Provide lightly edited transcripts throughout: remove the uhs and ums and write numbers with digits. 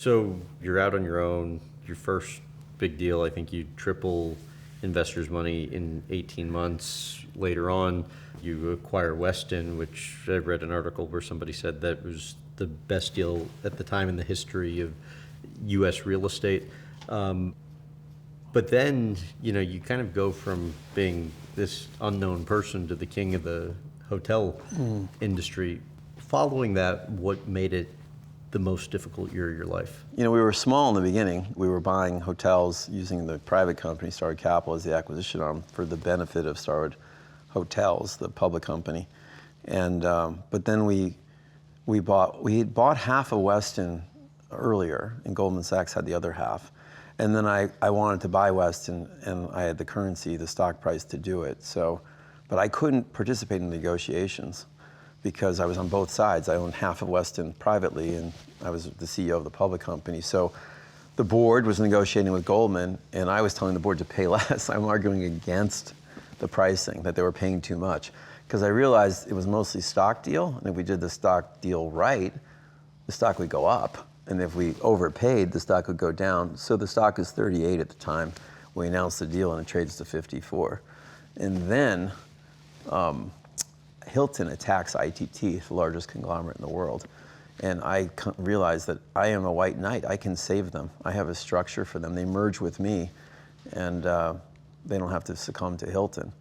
So you're out on your own. Your first big deal, I think you triple investors' money in 18 months. Later on, you acquire Westin, which I read an article where somebody said that was the best deal at the time in the history of U.S. real estate. But then, you kind of go from being this unknown person to the king of the hotel industry. Following that, what made it the most difficult year of your life? We were small in the beginning. We were buying hotels using the private company, Starwood Capital, as the acquisition arm for the benefit of Starwood Hotels, the public company. And but then we had bought half of Westin earlier, and Goldman Sachs had the other half. And then I wanted to buy Westin, and I had the currency, the stock price to do it. But I couldn't participate in negotiations, because I was on both sides. I owned half of Westin privately, and I was the CEO of the public company. So the board was negotiating with Goldman, and I was telling the board to pay less. I'm arguing against the pricing, that they were paying too much. Because I realized it was mostly stock deal, and if we did the stock deal right, the stock would go up. And if we overpaid, the stock would go down. So the stock was 38 at the time. We announced the deal, and it trades to 54. And then, Hilton attacks ITT, the largest conglomerate in the world. And I realized that I am a white knight. I can save them. I have a structure for them. They merge with me, and they don't have to succumb to Hilton.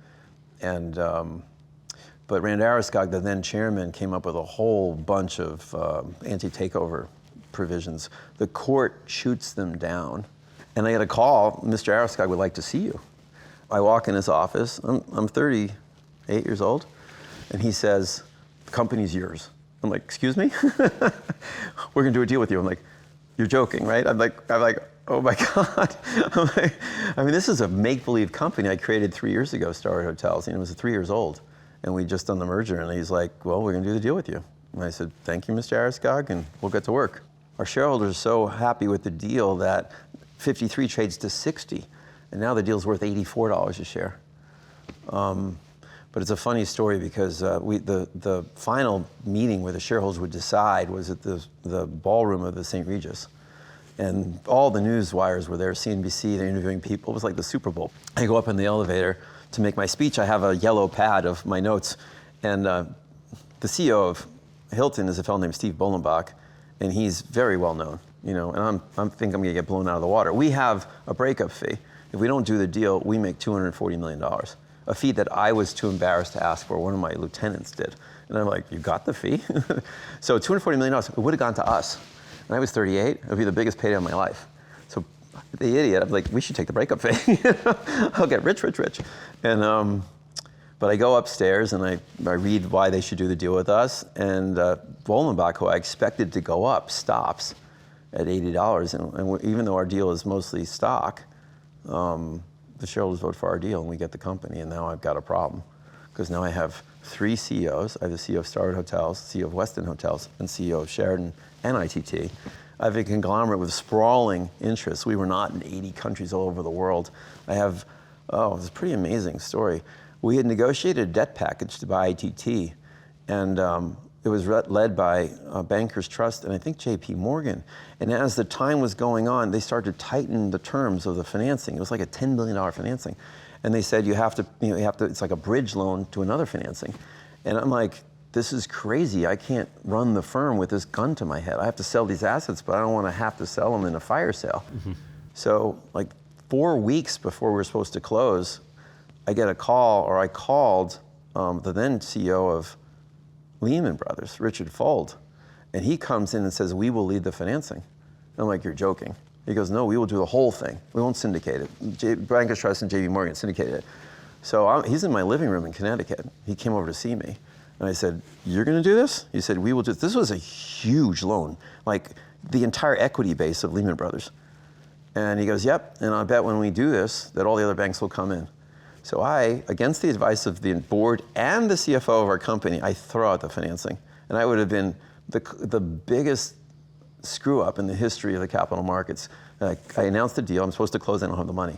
But Rand Arrowskog, the then chairman, came up with a whole bunch of anti-takeover provisions. The court shoots them down. And I get a call, Mr. Arrowskog would like to see you. I walk in his office. I'm 38 years old. And he says, the company's yours. I'm like, excuse me? We're gonna do a deal with you. I'm like, you're joking, right? I'm like, oh my God. This is a make-believe company I created 3 years ago, Starwood Hotels. It was 3 years old. And we just done the merger, and he's like, well, we're gonna do the deal with you. And I said, thank you, Mr. Arrowskog, and we'll get to work. Our shareholders are so happy with the deal that 53 trades to 60, and now the deal's worth $84 a share. But it's a funny story, because the final meeting where the shareholders would decide was at the ballroom of the St. Regis. And all the news wires were there, CNBC, they're interviewing people. It was like the Super Bowl. I go up in the elevator to make my speech. I have a yellow pad of my notes. And the CEO of Hilton is a fellow named Steve Bolenbach, and he's very well known. And I think I'm gonna get blown out of the water. We have a breakup fee. If we don't do the deal, we make $240 million. A fee that I was too embarrassed to ask for. One of my lieutenants did. And I'm like, you got the fee? So $240 million, it would have gone to us. And I was 38, it would be the biggest payday of my life. So the idiot, I'm like, we should take the breakup fee. I'll get rich. And, but I go upstairs and I read why they should do the deal with us. And Bolenbach, who I expected to go up, stops at $80. And even though our deal is mostly stock, the shareholders vote for our deal, and we get the company. And now I've got a problem, because now I have 3 CEOs. I have the CEO of Starwood Hotels, CEO of Westin Hotels, and CEO of Sheraton and ITT. I have a conglomerate with sprawling interests. We were not in 80 countries all over the world. I have, it's a pretty amazing story. We had negotiated a debt package to buy ITT, and it was led by Bankers Trust and I think JP Morgan. And as the time was going on, they started to tighten the terms of the financing. It was like a $10 billion financing. And they said, you have to, it's like a bridge loan to another financing. And I'm like, this is crazy. I can't run the firm with this gun to my head. I have to sell these assets, but I don't want to have to sell them in a fire sale. Mm-hmm. So like 4 weeks before we were supposed to close, I get a call, or I called the then CEO of Lehman Brothers, Richard Fuld, and he comes in and says, we will lead the financing. And I'm like, you're joking. He goes, no, we will do the whole thing. We won't syndicate it. Bankers Trust and JP Morgan syndicated it. So he's in my living room in Connecticut. He came over to see me. And I said, you're gonna do this? He said, we will do this. This was a huge loan, like the entire equity base of Lehman Brothers. And he goes, yep, and I bet when we do this, that all the other banks will come in. So I, against the advice of the board and the CFO of our company, I throw out the financing. And I would have been the biggest screw up in the history of the capital markets. I announced the deal, I'm supposed to close, I don't have the money.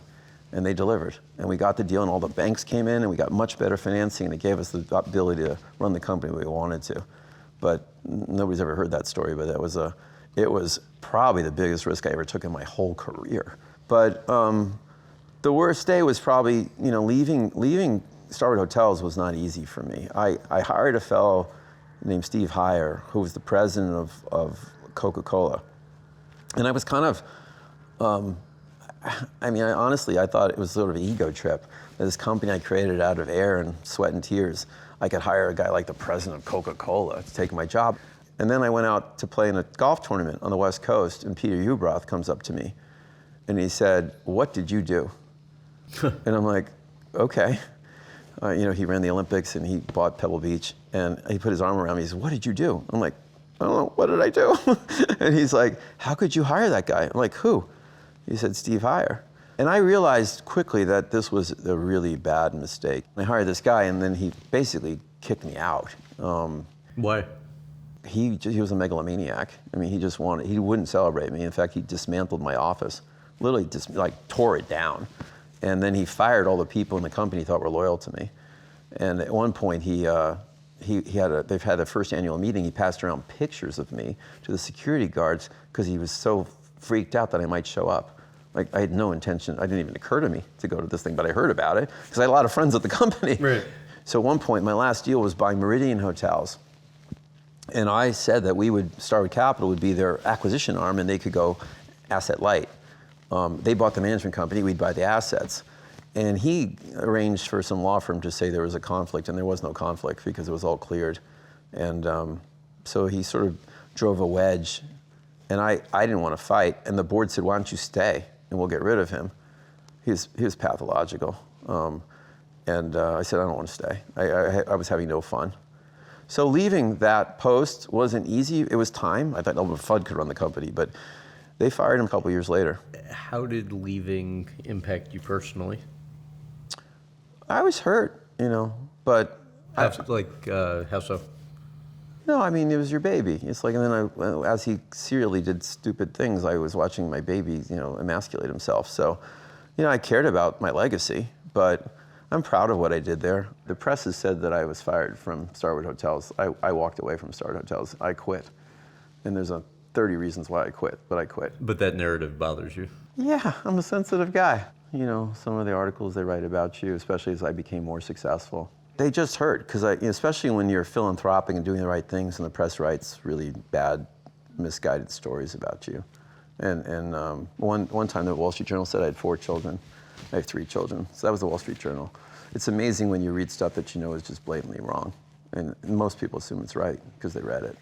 And they delivered. And we got the deal, and all the banks came in, and we got much better financing, and it gave us the ability to run the company we wanted to. But nobody's ever heard that story, but that was It was probably the biggest risk I ever took in my whole career. But the worst day was probably, leaving Starwood Hotels was not easy for me. I hired a fellow named Steve Heyer, who was the president of Coca-Cola. And I was kind of, honestly, I thought it was sort of an ego trip. This company I created out of air and sweat and tears, I could hire a guy like the president of Coca-Cola to take my job. And then I went out to play in a golf tournament on the West Coast, and Peter Ubroth comes up to me, and he said, "What did you do?" And I'm like, "Okay." He ran the Olympics, and he bought Pebble Beach, and he put his arm around me. He said, "What did you do?" I'm like, "I don't know, what did I do?" And he's like, "How could you hire that guy?" I'm like, "Who?" He said, "Steve Heyer." And I realized quickly that this was a really bad mistake. I hired this guy, and then he basically kicked me out. Why? He was a megalomaniac. He wouldn't celebrate me. In fact, he dismantled my office, literally just tore it down. And then he fired all the people in the company he thought were loyal to me. And at one point, they've had the first annual meeting. He passed around pictures of me to the security guards because he was so freaked out that I might show up. I had no intention. It didn't even occur to me to go to this thing, but I heard about it because I had a lot of friends at the company. Right. So at one point, my last deal was buying Meridian Hotels. And I said that Starwood Capital would be their acquisition arm, and they could go asset light. They bought the management company, we'd buy the assets. And he arranged for some law firm to say there was a conflict, and there was no conflict because it was all cleared. And so he sort of drove a wedge, and I didn't want to fight. And the board said, "Why don't you stay, and we'll get rid of him." He was pathological. And I said, "I don't want to stay." I was having no fun. So leaving that post wasn't easy. It was time. I thought Elmer Fudd could run the company, but they fired him a couple years later. How did leaving impact you personally? I was hurt, but... How so? No, it was your baby. It's like, and then as he serially did stupid things, I was watching my baby, emasculate himself. So, I cared about my legacy, but I'm proud of what I did there. The press has said that I was fired from Starwood Hotels. I walked away from Starwood Hotels. I quit. And there's 30 reasons why I quit, but I quit. But that narrative bothers you? Yeah, I'm a sensitive guy. Some of the articles they write about you, especially as I became more successful, they just hurt, because especially when you're philanthropic and doing the right things, and the press writes really bad, misguided stories about you. And one time the Wall Street Journal said I had 4 children. I have 3 children. So that was the Wall Street Journal. It's amazing when you read stuff that is just blatantly wrong. And most people assume it's right because they read it.